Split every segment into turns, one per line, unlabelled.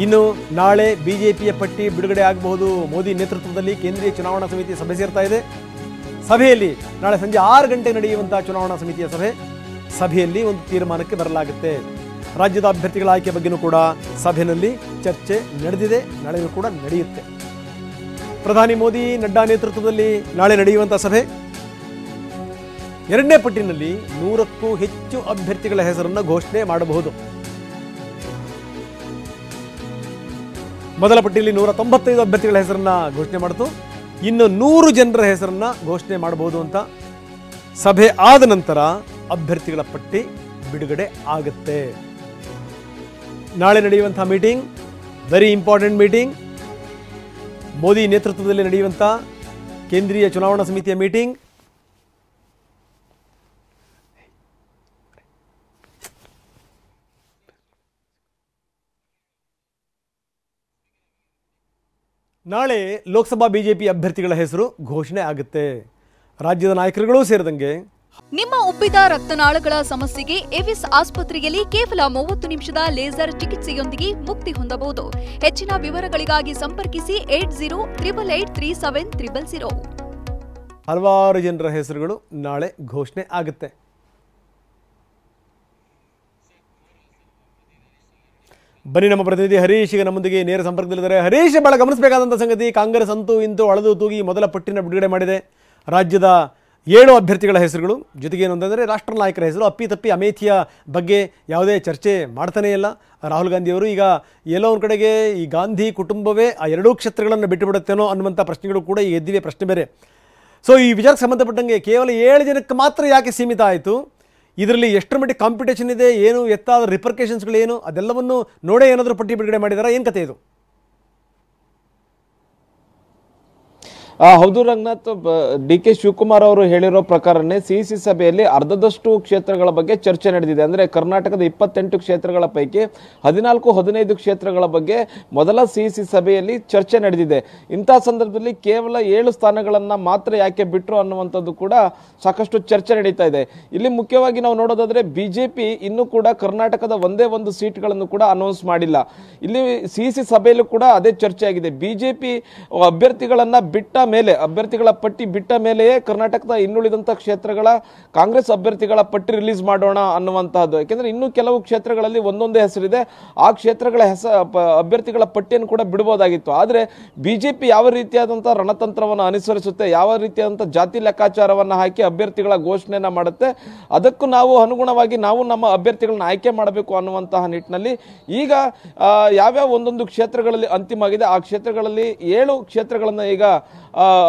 ಇನ್ನು ನಾಳೆ ಬಿಜೆಪಿಯ ಪಟ್ಟಿ ಬಿಡುಗಡೆ ಆಗಬಹುದು. ಮೋದಿ ನೇತೃತ್ವದಲ್ಲಿ ಕೇಂದ್ರೀಯ ಚುನಾವಣಾ ಸಮಿತಿ ಸಭೆ ಸೇರ್ತಾ ಇದೆ. ಸಭೆಯಲ್ಲಿ ನಾಳೆ ಸಂಜೆ 6 ಗಂಟೆಗೆ ನಡೆಯುವಂತಹ ಚುನಾವಣಾ ಸಮಿತಿಯ ಸಭೆಯಲ್ಲಿ ಒಂದು ತೀರ್ಮಾನಕ್ಕೆ ಬರಲಾಗುತ್ತೆ. ರಾಜ್ಯದ ಅಭ್ಯರ್ಥಿಗಳ ಆಯ್ಕೆ ಬಗ್ಗೆನೂ ಕೂಡ ಸಭೆಯಲ್ಲಿ ಚರ್ಚೆ ನಡೆದಿದೆ, ನಾಳೆಯೂ ಕೂಡ ನಡೆಯುತ್ತೆ. ಪ್ರಧಾನಿ ಮೋದಿ ನಡ್ಡಾ ನೇತೃತ್ವದಲ್ಲಿ ನಾಳೆ ನಡೆಯುವಂತಹ ಸಭೆ. ಎರಡನೇ ಪಟ್ಟಿನಲ್ಲಿ 100ಕ್ಕೂ ಹೆಚ್ಚು ಅಭ್ಯರ್ಥಿಗಳ ಹೆಸರನ್ನು ಘೋಷಣೆ ಮಾಡಬಹುದು. ಮೊದಲ ಪಟ್ಟಿಯಲ್ಲಿ 195 ಅಭ್ಯರ್ಥಿಗಳ ಹೆಸರನ್ನ ಘೋಷಣೆ ಮಾಡಿತು. ಇನ್ನು 100 ಜನರ ಹೆಸರನ್ನ ಘೋಷಣೆ ಮಾಡಬಹುದು ಅಂತ. ಸಭೆ ಆದ ನಂತರ ಅಭ್ಯರ್ಥಿಗಳ ಪಟ್ಟಿ ಬಿಡುಗಡೆ ಆಗುತ್ತೆ. ನಾಳೆ ನಡೆಯುವಂತಹ meeting very important meeting. Modi ನೇತೃತ್ವದಲ್ಲಿ ನಡೆಯುವಂತಹ ಕೇಂದ್ರೀಯ ಚುನಾವಣಾ ಸಮಿತಿಯ ಮೀಟಿಂಗ್. ನಾಳೆ ಲೋಕಸಭಾ ಬಿಜೆಪಿ ಅಭ್ಯರ್ಥಿಗಳ ಹೆಸರು ಘೋಷಣೆ ಆಗುತ್ತೆ. ರಾಜ್ಯದ ನಾಯಕರುಗಳು ಸೇರಿದಂಗೆ
ನಿಮ್ಮ ಉಬ್ಬಿದ ರಕ್ತನಾಳಗಳ ಸಮಸ್ಯೆಗೆ ಎವಿಸ್ ಆಸ್ಪತ್ರೆಯಲ್ಲಿ ಕೇವಲ 30 ನಿಮಿಷದ ಲೇಸರ್ ಚಿಕಿತ್ಸೆಯೊಂದಿಗೆ ಮುಕ್ತಿ ಹೊಂದಬಹುದು. ಹೆಚ್ಚಿನ ವಿವರಗಳಿಗಾಗಿ ಸಂಪರ್ಕಿಸಿ 8088837300.
ಹಲವಾರು ಜನರ ಹೆಸರುಗಳು ನಾಳೆ ಘೋಷಣೆ ಆಗುತ್ತೆ. ಬನ್ನಿ, ನಮ್ಮ ಪ್ರತಿನಿಧಿ ಹರೀಶ್ ಈಗ ನಮ್ಮೊಂದಿಗೆ ನೇರ ಸಂಪರ್ಕದಲ್ಲಿದ್ದಾರೆ. ಹರೀಶ್, ಬಹಳ ಗಮನಿಸಬೇಕಾದಂಥ ಸಂಗತಿ, ಕಾಂಗ್ರೆಸ್ ಅಂತೂ ಇಂತೂ ಅಳೆದು ತೂಗಿ ಮೊದಲ ಪಟ್ಟಿನ ಬಿಡುಗಡೆ ಮಾಡಿದೆ. ರಾಜ್ಯದ 7 ಅಭ್ಯರ್ಥಿಗಳ ಹೆಸರುಗಳು, ಜೊತೆಗೆ ಏನು ಅಂತಂದರೆ ರಾಷ್ಟ್ರ ನಾಯಕರ ಹೆಸರು. ಅಪ್ಪಿತಪ್ಪಿ ಅಮೇಥಿಯ ಬಗ್ಗೆ ಯಾವುದೇ ಚರ್ಚೆ ಮಾಡ್ತಾನೇ ಇಲ್ಲ ರಾಹುಲ್ ಗಾಂಧಿಯವರು. ಈಗ ಎಲ್ಲೋ ಒಂದು ಕಡೆಗೆ ಈ ಗಾಂಧಿ ಕುಟುಂಬವೇ ಆ 2 ಕ್ಷೇತ್ರಗಳನ್ನು ಬಿಟ್ಟು ಬಿಡುತ್ತೇನೋ ಅನ್ನುವಂಥ ಪ್ರಶ್ನೆಗಳು ಕೂಡ ಈಗ ಎದ್ದಿವೆ. ಪ್ರಶ್ನೆ ಬೇರೆ. ಸೊ ಈ ವಿಚಾರಕ್ಕೆ ಸಂಬಂಧಪಟ್ಟಂಗೆ ಕೇವಲ 7 ಜನಕ್ಕೆ ಮಾತ್ರ ಯಾಕೆ ಸೀಮಿತ ಆಯಿತು? ಇದರಲ್ಲಿ ಎಷ್ಟರ ಮಟ್ಟಿಗೆ ಕಾಂಪಿಟೇಷನ್ ಇದೆ, ಏನು ಎತ್ತಾದ ರಿಪರ್ಕೇಷನ್ಸ್ಗಳೇನು, ಅದೆಲ್ಲವನ್ನು ನೋಡೇ ಏನಾದರೂ ಪಟ್ಟಿ ಬಿಡುಗಡೆ ಮಾಡಿದಾರಾ? ಏನು ಕತೆ ಇದು?
ಹೌದು ರಂಗನಾಥ್, ಡಿ.ಕೆ. ಶಿವಕುಮಾರ್ ಅವರು ಹೇಳಿರೋ ಪ್ರಕಾರನೇ ಸಿಇಸಿ ಸಭೆಯಲ್ಲಿ ಅರ್ಧದಷ್ಟು ಕ್ಷೇತ್ರಗಳ ಬಗ್ಗೆ ಚರ್ಚೆ ನಡೆದಿದೆ. ಅಂದರೆ ಕರ್ನಾಟಕದ 28 ಕ್ಷೇತ್ರಗಳ ಪೈಕಿ 14-15 ಕ್ಷೇತ್ರಗಳ ಬಗ್ಗೆ ಮೊದಲ ಸಿಇಸಿ ಸಭೆಯಲ್ಲಿ ಚರ್ಚೆ ನಡೆದಿದೆ. ಇಂತಹ ಸಂದರ್ಭದಲ್ಲಿ ಕೇವಲ 7 ಸ್ಥಾನಗಳನ್ನು ಮಾತ್ರ ಯಾಕೆ ಬಿಟ್ಟರು ಅನ್ನುವಂಥದ್ದು ಕೂಡ ಸಾಕಷ್ಟು ಚರ್ಚೆ ನಡೀತಾ ಇದೆ. ಇಲ್ಲಿ ಮುಖ್ಯವಾಗಿ ನಾವು ನೋಡೋದಾದ್ರೆ ಬಿಜೆಪಿ ಇನ್ನೂ ಕೂಡ ಕರ್ನಾಟಕದ ಒಂದೇ ಒಂದು ಸೀಟ್ಗಳನ್ನು ಕೂಡ ಅನೌನ್ಸ್ ಮಾಡಿಲ್ಲ. ಇಲ್ಲಿ ಸಿಇಸಿ ಸಭೆಯಲ್ಲೂ ಕೂಡ ಅದೇ ಚರ್ಚೆ ಆಗಿದೆ. ಬಿಜೆಪಿ ಅಭ್ಯರ್ಥಿಗಳನ್ನ ಬಿಟ್ಟ ಮೇಲೆ, ಅಭ್ಯರ್ಥಿಗಳ ಪಟ್ಟಿ ಬಿಟ್ಟ ಮೇಲೆಯೇ ಕರ್ನಾಟಕದ ಇನ್ನುಳಿದಂತ ಕ್ಷೇತ್ರಗಳ ಕಾಂಗ್ರೆಸ್ ಅಭ್ಯರ್ಥಿಗಳ ಪಟ್ಟಿ ರಿಲೀಸ್ ಮಾಡೋಣ ಅನ್ನುವಂತಹದ್ದು. ಯಾಕೆಂದ್ರೆ ಇನ್ನು ಕೆಲವು ಕ್ಷೇತ್ರಗಳಲ್ಲಿ ಒಂದೊಂದೇ ಹೆಸರಿದೆ, ಆ ಕ್ಷೇತ್ರಗಳ ಅಭ್ಯರ್ಥಿಗಳ ಪಟ್ಟಿಯನ್ನು ಕೂಡ ಬಿಡಬಹುದಾಗಿತ್ತು. ಆದ್ರೆ ಬಿಜೆಪಿ ಯಾವ ರೀತಿಯಾದಂತಹ ರಣತಂತ್ರವನ್ನು ಅನುಸರಿಸುತ್ತೆ, ಯಾವ ರೀತಿಯಾದಂತಹ ಜಾತಿ ಲೆಕ್ಕಾಚಾರವನ್ನು ಹಾಕಿ ಅಭ್ಯರ್ಥಿಗಳ ಘೋಷಣೆಯನ್ನ ಮಾಡುತ್ತೆ, ಅದಕ್ಕೂ ನಾವು ಅನುಗುಣವಾಗಿ ನಾವು ನಮ್ಮ ಅಭ್ಯರ್ಥಿಗಳನ್ನ ಆಯ್ಕೆ ಮಾಡಬೇಕು ಅನ್ನುವಂತಹ ನಿಟ್ಟಿನಲ್ಲಿ ಈಗ ಯಾವ್ಯಾವ ಒಂದೊಂದು ಕ್ಷೇತ್ರಗಳಲ್ಲಿ ಅಂತಿಮ ಆಗಿದೆ, ಆ ಕ್ಷೇತ್ರಗಳಲ್ಲಿ 7 ಕ್ಷೇತ್ರಗಳನ್ನ ಈಗ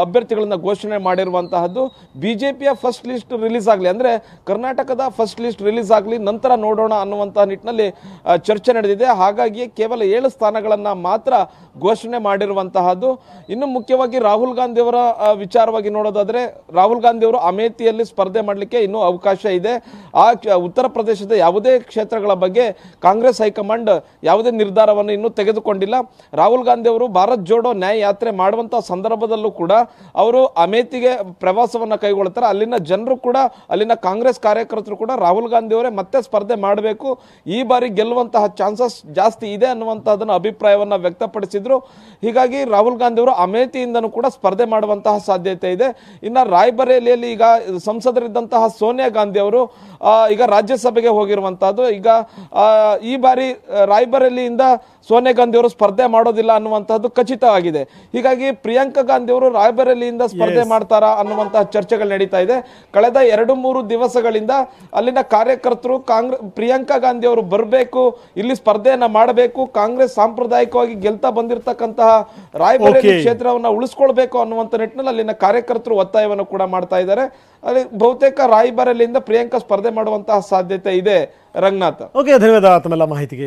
ಅಭ್ಯರ್ಥಿಗಳನ್ನ ಘೋಷಣೆ ಮಾಡಿರುವಂತಹದ್ದು. ಬಿಜೆಪಿಯ ಫಸ್ಟ್ ಲಿಸ್ಟ್ ರಿಲೀಸ್ ಆಗಲಿ, ಅಂದ್ರೆ ಕರ್ನಾಟಕದ ಫಸ್ಟ್ ಲಿಸ್ಟ್ ರಿಲೀಸ್ ಆಗಲಿ, ನಂತರ ನೋಡೋಣ ಅನ್ನುವಂತಹ ನಿಟ್ಟಿನಲ್ಲಿ ಚರ್ಚೆ ನಡೆದಿದೆ. ಹಾಗಾಗಿ ಕೇವಲ 7 ಸ್ಥಾನಗಳನ್ನ ಮಾತ್ರ ಘೋಷಣೆ ಮಾಡಿರುವಂತಹದ್ದು. ಇನ್ನು ಮುಖ್ಯವಾಗಿ ರಾಹುಲ್ ಗಾಂಧಿ ಅವರ ವಿಚಾರವಾಗಿ ನೋಡೋದಾದ್ರೆ, ರಾಹುಲ್ ಗಾಂಧಿ ಅವರು ಅಮೇಥಿಯಲ್ಲಿ ಸ್ಪರ್ಧೆ ಮಾಡಲಿಕ್ಕೆ ಇನ್ನೂ ಅವಕಾಶ ಇದೆ. ಆ ಉತ್ತರ ಪ್ರದೇಶದ ಯಾವುದೇ ಕ್ಷೇತ್ರಗಳ ಬಗ್ಗೆ ಕಾಂಗ್ರೆಸ್ ಹೈಕಮಾಂಡ್ ಯಾವುದೇ ನಿರ್ಧಾರವನ್ನು ಇನ್ನೂ ತೆಗೆದುಕೊಂಡಿಲ್ಲ. ರಾಹುಲ್ ಗಾಂಧಿ ಅವರು ಭಾರತ್ ಜೋಡೋ ನ್ಯಾಯ ಯಾತ್ರೆ ಮಾಡುವಂತಹ ಸಂದರ್ಭದಲ್ಲೂ ಕೂಡ ಅವರು ಅಮೇಥಿಗೆ ಪ್ರವಾಸವನ್ನ ಕೈಗೊಳ್ತಾರೆ. ಅಲ್ಲಿನ ಜನರು ಕೂಡ, ಅಲ್ಲಿನ ಕಾಂಗ್ರೆಸ್ ಕಾರ್ಯಕರ್ತರು ಕೂಡ ರಾಹುಲ್ ಗಾಂಧಿ ಅವರೇ ಮತ್ತೆ ಸ್ಪರ್ಧೆ ಮಾಡಬೇಕು, ಈ ಬಾರಿ ಗೆಲ್ಲುವಂತಹ ಚಾನ್ಸಸ್ ಜಾಸ್ತಿ ಇದೆ ಅನ್ನುವಂತಹದನ್ನ ಅಭಿಪ್ರಾಯವನ್ನ ವ್ಯಕ್ತಪಡಿಸಿದ್ರು. ಹೀಗಾಗಿ ರಾಹುಲ್ ಗಾಂಧಿ ಅವರು ಅಮೇಥಿಯಿಂದನೂ ಕೂಡ ಸ್ಪರ್ಧೆ ಮಾಡುವಂತಹ ಸಾಧ್ಯತೆ ಇದೆ. ಇನ್ನು ರಾಯ್ಬರೇಲಿಯಲ್ಲಿ ಈಗ ಸಂಸದರಿದ್ದಂತಹ ಸೋನಿಯಾ ಗಾಂಧಿ ಅವರು ಈಗ ರಾಜ್ಯಸಭೆಗೆ ಹೋಗಿರುವಂತಹದ್ದು. ಈಗ ಈ ಬಾರಿ ರಾಯ್ಬರೇಲಿಯಿಂದ ಸೋನಿಯಾ ಗಾಂಧಿ ಅವರು ಸ್ಪರ್ಧೆ ಮಾಡೋದಿಲ್ಲ ಅನ್ನುವಂತಹದ್ದು ಖಚಿತವಾಗಿದೆ. ಹೀಗಾಗಿ ಪ್ರಿಯಾಂಕಾ ಗಾಂಧಿ ಅವರು ರಾಯ್ಬರೇಲಿಯಿಂದ ಸ್ಪರ್ಧೆ ಮಾಡ್ತಾರಾ ಅನ್ನುವಂತಹ ಚರ್ಚೆಗಳು ನಡೀತಾ ಇದೆ. ಕಳೆದ 2-3 ದಿವಸಗಳಿಂದ ಅಲ್ಲಿನ ಕಾರ್ಯಕರ್ತರು ಪ್ರಿಯಾಂಕಾ ಗಾಂಧಿ ಅವರು ಬರಬೇಕು, ಇಲ್ಲಿ ಸ್ಪರ್ಧೆಯನ್ನ ಮಾಡಬೇಕು, ಕಾಂಗ್ರೆಸ್ ಸಾಂಪ್ರದಾಯಿಕವಾಗಿ ಗೆಲ್ತಾ ಬಂದಿರತಕ್ಕಂತಹ ರಾಯ್ಬರೇಲಿ ಕ್ಷೇತ್ರವನ್ನ ಉಳಿಸ್ಕೊಳ್ಬೇಕು ಅನ್ನುವಂತ ನಿಟ್ಟಿನಲ್ಲಿ ಅಲ್ಲಿನ ಕಾರ್ಯಕರ್ತರು ಒತ್ತಾಯವನ್ನು ಕೂಡ ಮಾಡ್ತಾ ಇದ್ದಾರೆ. ಅಲ್ಲಿ ಬಹುತೇಕ ರಾಯ್ಬರೇಲಿಯಿಂದ ಪ್ರಿಯಾಂಕಾ ಸ್ಪರ್ಧೆ ಮಾಡುವಂತಹ ಸಾಧ್ಯತೆ ಇದೆ. ರಂಗನಾಥ್,
ಓಕೆ, ಧನ್ಯವಾದ ತಮ್ಮೆಲ್ಲ ಮಾಹಿತಿಗೆ.